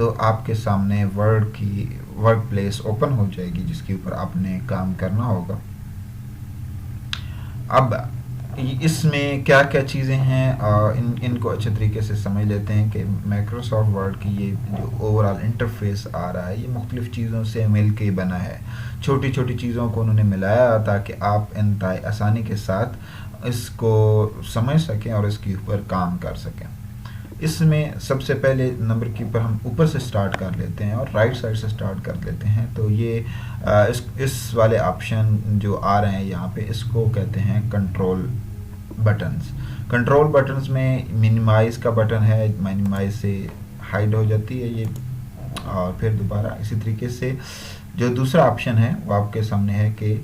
تو آپ کے سامنے ورک پلیس اوپن ہو جائے گی جس کے اوپر آپ نے کام کرنا ہوگا. اب اس میں کیا کیا چیزیں ہیں ان کو اچھے طریقے سے سمجھ لیتے ہیں کہ مائکروسافٹ ورڈ کی یہ جو اوور آل انٹرفیس آ رہا ہے یہ مختلف چیزوں سے مل کے بنا ہے. چھوٹی چھوٹی چیزوں کو انہوں نے ملایا تاکہ آپ انتہائی آسانی کے ساتھ اس کو سمجھ سکیں اور اس کے اوپر کام کر سکیں. اس میں سب سے پہلے نمبر کے اوپر ہم اوپر سے سٹارٹ کر لیتے ہیں اور رائٹ سائڈ سے سٹارٹ کر لیتے ہیں. تو یہ اس والے آپشن جو آ رہے ہیں یہاں پہ اس کو کہتے ہیں کنٹرول بٹنز. کنٹرول بٹنز میں منیمائز کا بٹن ہے, منیمائز سے ہائڈ ہو جاتی ہے یہ, اور پھر دوبارہ اسی طریقے سے جو دوسرا آپشن ہے وہ آپ کے سامنے ہے کہ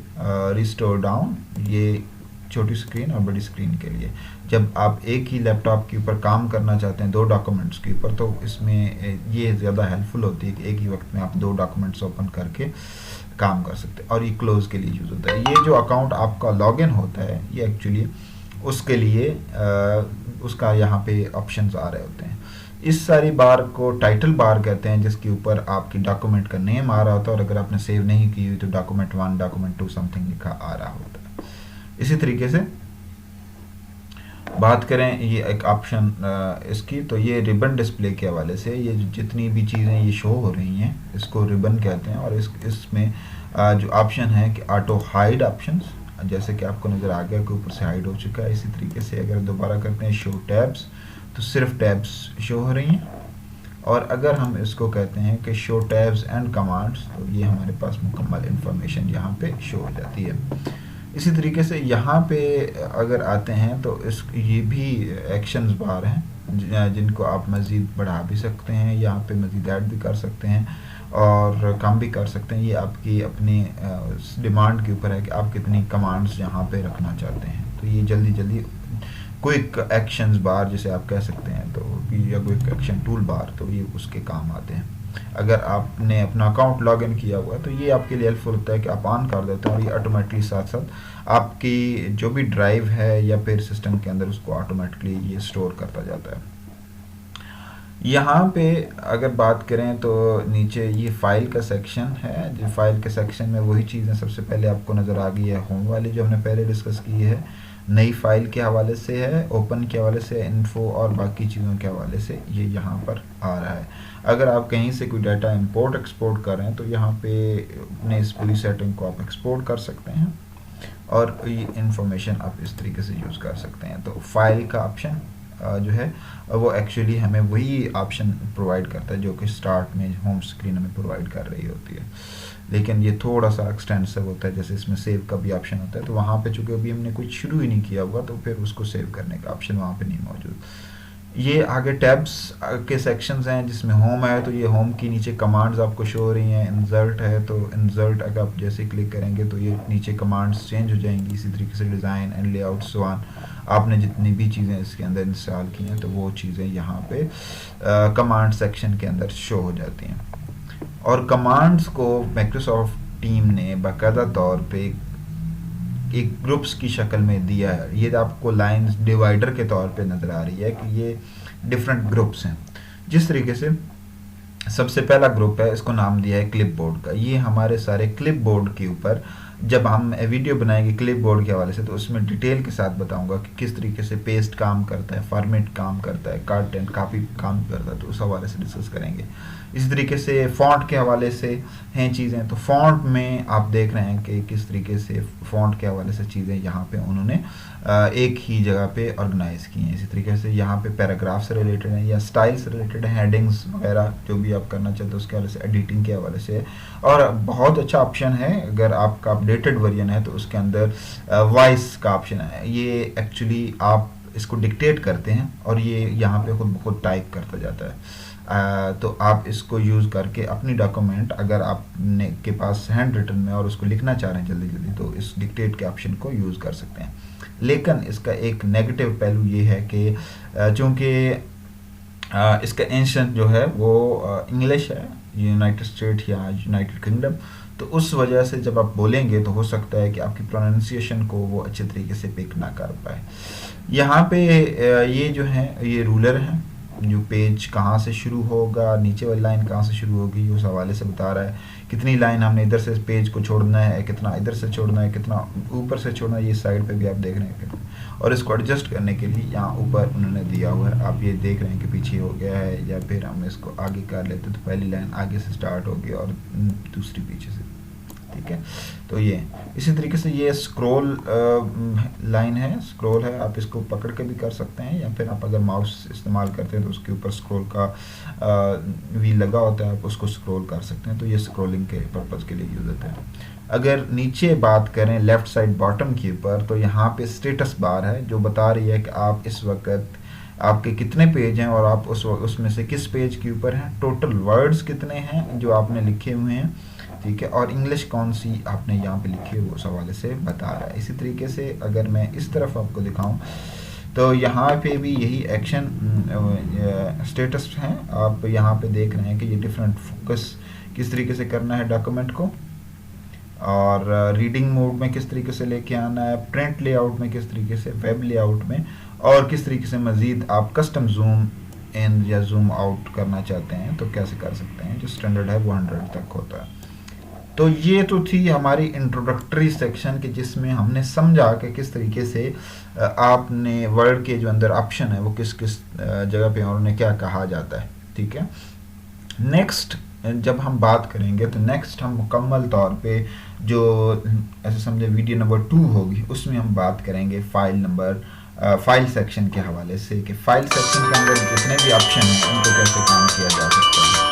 ریسٹور ڈاؤن, یہ چھوٹی اسکرین اور بڑی اسکرین کے لیے. جب آپ ایک ہی لیپ ٹاپ کے اوپر کام کرنا چاہتے ہیں 2 ڈاکومنٹس کے اوپر تو اس میں یہ زیادہ ہیلپ فل ہوتی ہے کہ ایک ہی وقت میں آپ 2 ڈاکومنٹس اوپن کر کے کام کر سکتے ہیں, اور یہ کلوز کے لیے یوز ہوتا ہے. یہ جو اکاؤنٹ آپ کا لاگ ان ہوتا ہے یہ ایکچولی اس کے لیے اس کا یہاں پہ آپشنز آ رہے ہوتے ہیں. اس ساری بار کو ٹائٹل بار کہتے ہیں جس کے اوپر آپ کی ڈاکومنٹ کا نیم آ رہا ہوتا ہے, اور اگر آپ نے سیو نہیں کی ہوئی تو ڈاکومنٹ 1 ڈاکومنٹ 2 سم تھنگ لکھا آ رہا ہوتا ہے. اسی طریقے سے بات کریں یہ ایک آپشن اس کی, تو یہ ریبن ڈسپلے کے حوالے سے یہ جتنی بھی چیزیں یہ شو ہو رہی ہیں اس کو ریبن کہتے ہیں. اور اس میں جو آپشن ہے کہ آٹو ہائڈ آپشنز, جیسے کہ آپ کو نظر آ گیا کہ اوپر سے ہائڈ ہو چکا ہے. اسی طریقے سے اگر دوبارہ کرتے ہیں شو ٹیبس تو صرف ٹیبس شو ہو رہی ہیں, اور اگر ہم اس کو کہتے ہیں کہ شو ٹیبس اینڈ کمانڈس تو یہ ہمارے پاس مکمل انفارمیشن یہاں پہ شو ہو جاتی ہے. اسی طریقے سے یہاں پہ اگر آتے ہیں تو یہ بھی ایکشنز بار ہیں جن کو آپ مزید بڑھا بھی سکتے ہیں, یہاں پہ مزید ایڈ بھی کر سکتے ہیں اور کم بھی کر سکتے ہیں. یہ آپ کی اپنی ڈیمانڈ کے اوپر ہے کہ آپ کتنی کمانڈز یہاں پہ رکھنا چاہتے ہیں. تو یہ جلدی کوئک ایکشنز بار جسے آپ کہہ سکتے ہیں, تو یا کوئک ایکشن ٹول بار, تو یہ اس کے کام آتے ہیں. اگر آپ نے اپنا اکاؤنٹ لاگ ان کیا ہوا ہے تو یہ آپ کے لیے ہیلپ فل ہوتا ہے کہ آپ آن کر دیتے ہیں اور یہ آٹومیٹکلی ساتھ ساتھ آپ کی جو بھی ڈرائیو ہے یا پھر سسٹم کے اندر اس کو آٹومیٹکلی یہ اسٹور کرتا جاتا ہے. یہاں پہ اگر بات کریں تو نیچے یہ فائل کا سیکشن ہے. جو فائل کے سیکشن میں وہی چیزیں سب سے پہلے آپ کو نظر آ گئی ہے ہوم والی جو ہم نے پہلے ڈسکس کی ہے, نئی فائل کے حوالے سے ہے, اوپن کے حوالے سے, انفو اور باقی چیزوں کے حوالے سے یہ یہاں پر آ رہا ہے. اگر آپ کہیں سے کوئی ڈیٹا امپورٹ ایکسپورٹ کر رہے ہیں تو یہاں پہ اپنے اس پوری سیٹنگ کو آپ ایکسپورٹ کر سکتے ہیں اور یہ انفارمیشن آپ اس طریقے سے یوز کر سکتے ہیں. تو فائل کا آپشن جو ہے وہ ایکچولی ہمیں وہی آپشن پرووائڈ کرتا ہے جو کہ سٹارٹ میں ہوم اسکرین ہمیں پرووائڈ کر رہی ہوتی ہے, لیکن یہ تھوڑا سا ایکسٹینسو ہوتا ہے. جیسے اس میں سیو کا بھی آپشن ہوتا ہے, تو وہاں پہ چونکہ ابھی ہم نے کچھ شروع ہی نہیں کیا ہوا تو پھر اس کو سیو کرنے کا آپشن وہاں پہ نہیں موجود. یہ آگے ٹیبس کے سیکشنز ہیں جس میں ہوم ہے, تو یہ ہوم کی نیچے کمانڈز آپ کو شو ہو رہی ہیں. انسرٹ ہے تو انسرٹ اگر آپ جیسے کلک کریں گے تو یہ نیچے کمانڈز چینج ہو جائیں گی. اسی طریقے سے ڈیزائن اینڈ لے آؤٹ سوان, آپ نے جتنی بھی چیزیں اس کے اندر انسٹال کی ہیں تو وہ چیزیں یہاں پہ کمانڈ سیکشن کے اندر شو ہو جاتی ہیں. اور کمانڈز کو مائکروسافٹ ٹیم نے باقاعدہ طور پہ ایک گروپس کی شکل میں دیا ہے. یہ آپ کو لائنز ڈیوائڈر کے طور پہ نظر آ رہی ہے کہ یہ ڈفرینٹ گروپس ہیں. جس طریقے سے سب سے پہلا گروپ ہے, اس کو نام دیا ہے کلپ بورڈ کا. یہ ہمارے سارے کلپ بورڈ کے اوپر جب ہم ویڈیو بنائیں گے کلپ بورڈ کے حوالے سے تو اس میں ڈیٹیل کے ساتھ بتاؤں گا کہ کس طریقے سے پیسٹ کام کرتا ہے, فارمیٹ کام کرتا ہے, کٹ اینڈ کاپی کام کرتا ہے, تو اس حوالے سے ڈسکس کریں گے. اسی طریقے سے فونٹ کے حوالے سے ہیں چیزیں, تو فونٹ میں آپ دیکھ رہے ہیں کہ کس طریقے سے فونٹ کے حوالے سے چیزیں یہاں پہ انہوں نے ایک ہی جگہ پہ آرگنائز کی ہیں. اسی طریقے سے یہاں پہ پیراگراف سے ریلیٹڈ ہیں یا اسٹائل سے ریلیٹڈ ہیں, ہیڈنگز وغیرہ جو بھی آپ کرنا چاہتے ہیں اس کے حوالے سے, ایڈیٹنگ کے حوالے سے. اور بہت اچھا آپشن ہے اگر آپ کا اپڈیٹڈ ورژن ہے تو اس کے اندر وائس کا آپشن ہے. یہ ایکچولی آپ اس کو ڈکٹیٹ کرتے ہیں اور یہ یہاں پہ خود بخود ٹائپ کرتا جاتا ہے. تو آپ اس کو یوز کر کے اپنی ڈاکومنٹ اگر آپ نے کے پاس ہینڈ ریٹن میں اور اس کو لکھنا چاہ رہے ہیں جلدی تو اس ڈکٹیٹ کے آپشن کو یوز کر سکتے ہیں. لیکن اس کا ایک نیگیٹو پہلو یہ ہے کہ چونکہ اس کا اینشنٹ جو ہے وہ انگلش ہے, یونائٹڈ اسٹیٹ یا یونائٹڈ کنگڈم, تو اس وجہ سے جب آپ بولیں گے تو ہو سکتا ہے کہ آپ کی پروننسیشن کو وہ اچھے طریقے سے پک نہ کر پائے. یہاں پہ یہ جو ہیں یہ رولر ہیں, جو پیج کہاں سے شروع ہوگا، نیچے والی لائن کہاں سے شروع ہوگی، اس حوالے سے بتا رہا ہے کتنی لائن ہم نے ادھر سے پیج کو چھوڑنا ہے، کتنا ادھر سے چھوڑنا ہے، کتنا اوپر سے چھوڑنا ہے، یہ سائڈ پہ بھی آپ دیکھ رہے ہیں. اور اس کو ایڈجسٹ کرنے کے لیے یہاں اوپر انہوں نے دیا ہوا ہے، آپ یہ دیکھ رہے ہیں کہ پیچھے ہو گیا ہے، یا پھر ہم اس کو آگے کر لیتے تو پہلی لائن آگے سے سٹارٹ ہوگی اور دوسری پیچھے سے. ٹھیک ہے، تو یہ اسی طریقے سے یہ اسکرول لائن ہے، اسکرول ہے، آپ اس کو پکڑ کے بھی کر سکتے ہیں، یا پھر آپ اگر ماؤس استعمال کرتے ہیں تو اس کے اوپر اسکرول کا ویل لگا ہوتا ہے، آپ اس کو اسکرول کر سکتے ہیں، تو یہ اسکرولنگ کے پرپز کے لیے یوز ہوتا ہے. اگر نیچے بات کریں لیفٹ سائڈ باٹم کے اوپر، تو یہاں پہ اسٹیٹس بار ہے جو بتا رہی ہے کہ آپ اس وقت آپ کے کتنے پیج ہیں، اور آپ اس میں سے کس پیج کے اوپر ہیں، ٹوٹل ورڈز کتنے ہیں جو آپ نے لکھے ہوئے ہیں. ٹھیک ہے، اور انگلش کون سی آپ نے یہاں پہ لکھی ہے وہ اس حوالے سے بتا رہا ہے. اسی طریقے سے اگر میں اس طرف آپ کو دکھاؤں تو یہاں پہ بھی یہی ایکشن اسٹیٹس ہیں، آپ یہاں پہ دیکھ رہے ہیں کہ یہ ڈفرینٹ فوکس کس طریقے سے کرنا ہے ڈاکومنٹ کو، اور ریڈنگ موڈ میں کس طریقے سے لے کے آنا ہے، پرنٹ لے آؤٹ میں کس طریقے سے، ویب لے آؤٹ میں، اور کس طریقے سے مزید آپ کسٹم زوم ان یا زوم آؤٹ کرنا چاہتے ہیں تو کیسے کر سکتے ہیں. جو اسٹینڈرڈ ہے وہ 100 تک ہوتا ہے. تو یہ تو تھی ہماری انٹروڈکٹری سیکشن کہ جس میں ہم نے سمجھا کہ کس طریقے سے آپ نے ورڈ کے جو اندر آپشن ہے وہ کس کس جگہ پہ اور انہیں کیا کہا جاتا ہے. ٹھیک ہے، نیکسٹ جب ہم بات کریں گے تو نیکسٹ ہم مکمل طور پہ جو ایسے سمجھے ویڈیو نمبر 2 ہوگی اس میں ہم بات کریں گے فائل سیکشن کے حوالے سے، کہ فائل سیکشن کے اندر جتنے بھی آپشن ہیں ان کو کیسے کام کیا جا سکتا ہے.